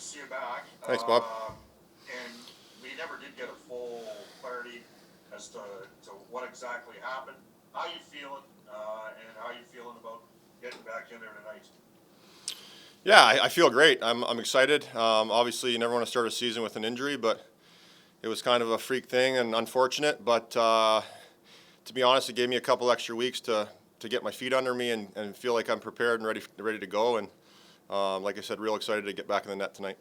see you back. Thanks, Bob. And we never did get a full clarity as to what exactly happened. How you feeling, and how you feeling about getting back in there tonight? Yeah, I feel great. I'm excited. Obviously, you never want to start a season with an injury, but it was kind of a freak thing and unfortunate. But to be honest, it gave me a couple extra weeks to get my feet under me and feel like I'm prepared and ready to go. And like I said, real excited to get back in the net tonight.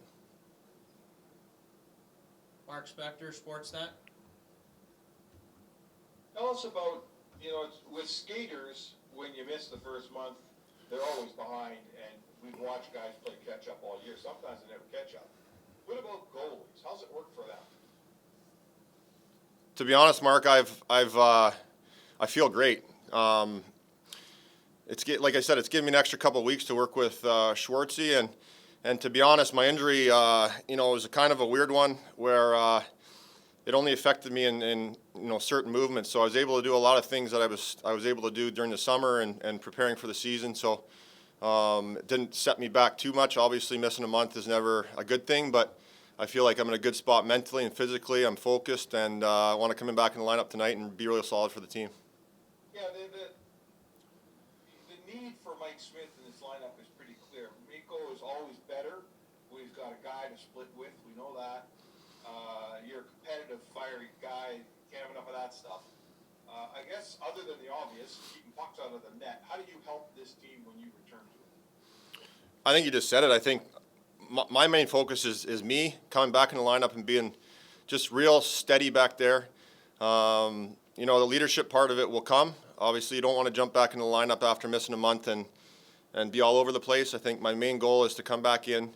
Mark Spector, Sportsnet. Tell us about, with skaters, when you miss the first month, they're always behind, and we've watched guys play catch-up all year. Sometimes they never catch up. What about goalies? How's it work for them? To be honest, Mark, I feel great. Like I said, it's given me an extra couple of weeks to work with Schwartzy, and to be honest, my injury, was a kind of a weird one where it only affected me in certain movements. So I was able to do a lot of things that I was able to do during the summer and preparing for the season. So it didn't set me back too much. Obviously, missing a month is never a good thing, but I feel like I'm in a good spot mentally and physically. I'm focused, and I want to come in back in the lineup tonight and be really solid for the team. Yeah, the need for Mike Smith in this lineup is pretty clear. Mikko is always better when he's got a guy to split with. We know that. You're a competitive, fiery guy. Can't have enough of that stuff. I guess other than the obvious, keeping pucks out of the net, how do you help this team when you return to it? I think you just said it. I think my main focus is me coming back in the lineup and being just real steady back there. The leadership part of it will come. Obviously, you don't want to jump back in the lineup after missing a month and be all over the place. I think my main goal is to come back in,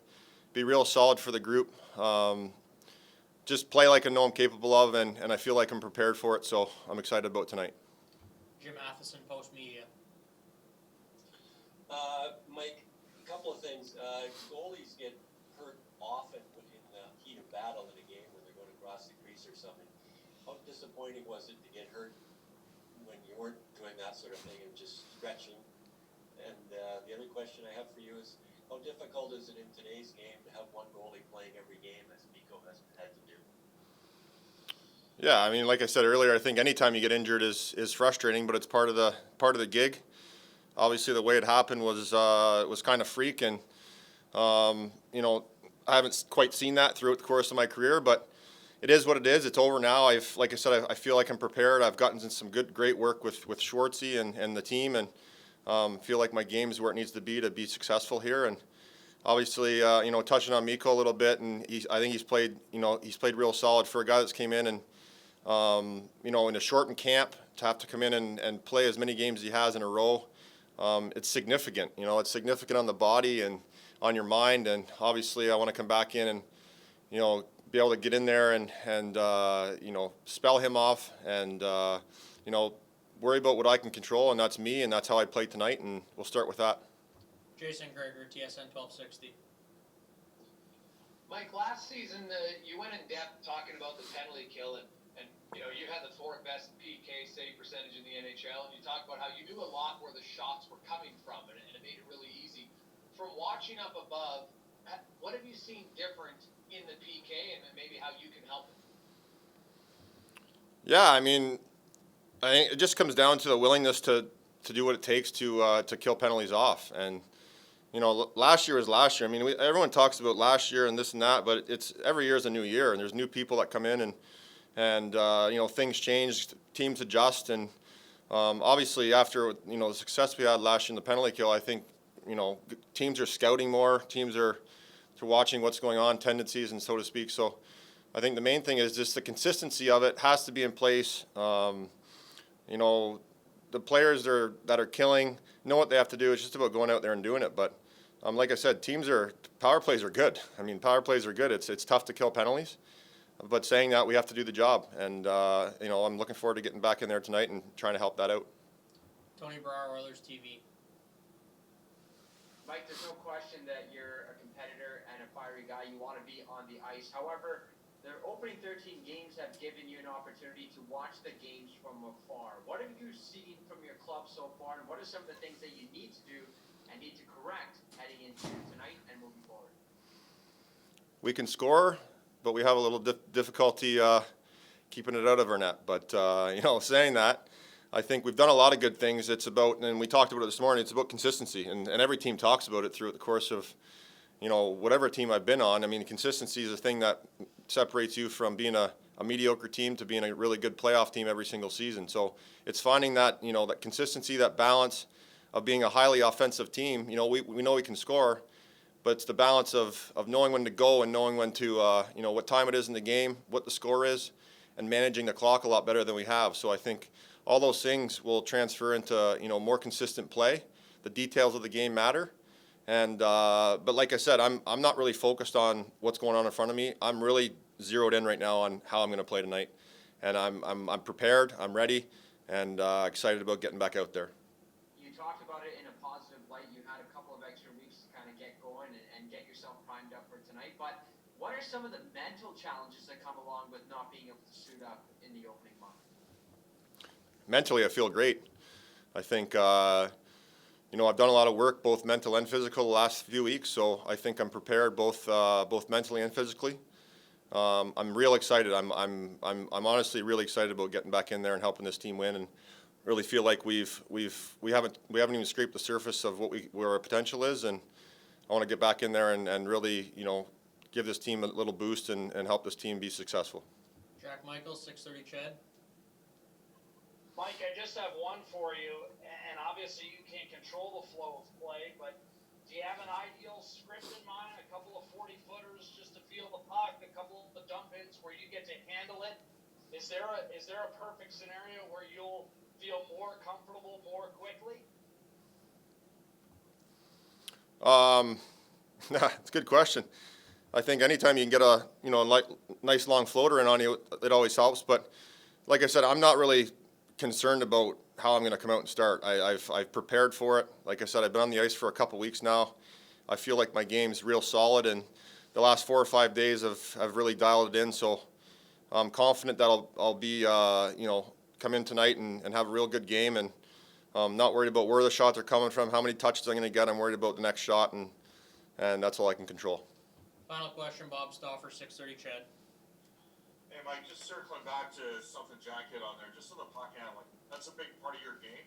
be real solid for the group, just play like I know I'm capable of, and I feel like I'm prepared for it, so I'm excited about tonight. Jim Matheson, Post Media. Mike, a couple of things. Goalies get hurt often in the heat of battle in a game when they're going across the crease or something. How disappointing was it to get hurt when you weren't doing that sort of thing and just stretching? And the other question I have for you is, how difficult is it in today's game to have one goalie playing every game as Mikko has had to do? Yeah, I mean, like I said earlier, I think anytime you get injured is frustrating, but it's part of the gig. Obviously, the way it happened was kind of freak, and I haven't quite seen that throughout the course of my career, but it is what it is. It's over now. Like I said, I feel like I'm prepared. I've gotten some great work with Schwartzy and the team, and feel like my game is where it needs to be successful here. And obviously, touching on Mikko a little bit, and I think he's played real solid for a guy that's came in and in a shortened camp to have to come in and play as many games as he has in a row. It's significant. It's significant on the body and on your mind. And obviously, I want to come back in and be able to get in there and spell him off and worry about what I can control, and that's me, and that's how I played tonight. And we'll start with that. Jason Gregor, TSN 1260. Mike, last season you went in depth talking about the penalty kill, and you had the fourth best PK save percentage in the NHL, and you talked about how you knew a lot where the shots were coming from, and it made it really easy. From watching up above, what have you seen different in the PK, and maybe how you can help it? Yeah, I mean, I think it just comes down to the willingness to do what it takes to kill penalties off. And last year was last year. I mean, everyone talks about last year and this and that, but it's every year is a new year, and there's new people that come in, and things change, teams adjust, and obviously after the success we had last year in the penalty kill, I think teams are scouting more, teams are watching what's going on, tendencies, and so to speak. So I think the main thing is just the consistency of it has to be in place. The players that are killing know what they have to do. It's just about going out there and doing it. But like I said, power plays are good. I mean, power plays are good. It's tough to kill penalties. But saying that, we have to do the job. And, I'm looking forward to getting back in there tonight and trying to help that out. Tony Brower, Oilers TV. Mike, there's no question that you're a competitor and a fiery guy. You want to be on the ice. However, the opening 13 games have given you an opportunity to watch the games from afar. What have you seen from your club so far, and what are some of the things that you need to do and need to correct heading into tonight and moving forward? we can score, but we have a little difficulty keeping it out of our net. But, saying that, I think we've done a lot of good things. It's about, and we talked about it this morning, it's about consistency. And every team talks about it throughout the course of, whatever team I've been on. I mean, consistency is a thing that separates you from being a mediocre team to being a really good playoff team every single season. So it's finding that, that consistency, that balance of being a highly offensive team. We know we can score, but it's the balance of knowing when to go and knowing when to, what time it is in the game, what the score is, and managing the clock a lot better than we have. So I think all those things will transfer into, more consistent play. The details of the game matter. And but like I said, I'm not really focused on what's going on in front of me. I'm really zeroed in right now on how I'm going to play tonight, and I'm prepared. I'm ready, and excited about getting back out there. You talked about it in a positive light. You had a couple of extra weeks to kind of get going and get yourself primed up for tonight. But what are some of the mental challenges that come along with not being able to suit up in the opening month? Mentally, I feel great. I think. I've done a lot of work, both mental and physical, the last few weeks. So I think I'm prepared, both mentally and physically. I'm real excited. I'm honestly really excited about getting back in there and helping this team win, and really feel like we haven't even scraped the surface of where our potential is. And I want to get back in there and really give this team a little boost and help this team be successful. Jack Michaels, 630 Chad. Mike, I just have one for you, and obviously you can't control the flow of play, but do you have an ideal script in mind? A couple of 40-footers just to feel the puck, a couple of the dump-ins where you get to handle it? Is there a perfect scenario where you'll feel more comfortable more quickly? It's a good question. I think anytime you can get a nice long floater in on you, it always helps. But like I said, I'm not really concerned about how I'm going to come out and start. I've prepared for it. Like I said, I've been on the ice for a couple weeks now. I feel like my game's real solid, and the last 4 or 5 days have really dialed it in. So I'm confident that I'll be come in tonight and have a real good game, and I'm not worried about where the shots are coming from, how many touches I'm going to get. I'm worried about the next shot, and that's all I can control. Final question, Bob Stauffer, 630 Chad. Hey, Mike, just circling back to something Jack hit on there, just on the puck handling. That's a big part of your game,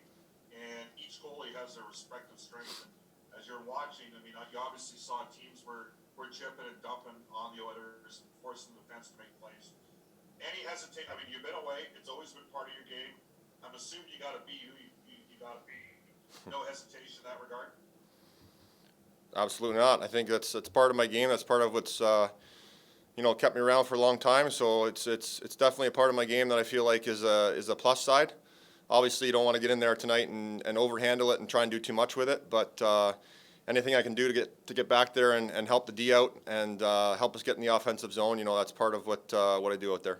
and each goalie has their respective strengths. And as you're watching, I mean, you obviously saw teams were chipping and dumping on the Oilers, forcing the defense to make plays. Any hesitation? I mean, you've been away. It's always been part of your game. I'm assuming you got to be you got to be no hesitation in that regard. Absolutely not. I think that's part of my game. That's part of what's kept me around for a long time. So it's definitely a part of my game that I feel like is a plus side. Obviously, you don't want to get in there tonight and overhandle it and try and do too much with it. But anything I can do to get back there and help the D out and help us get in the offensive zone, that's part of what I do out there.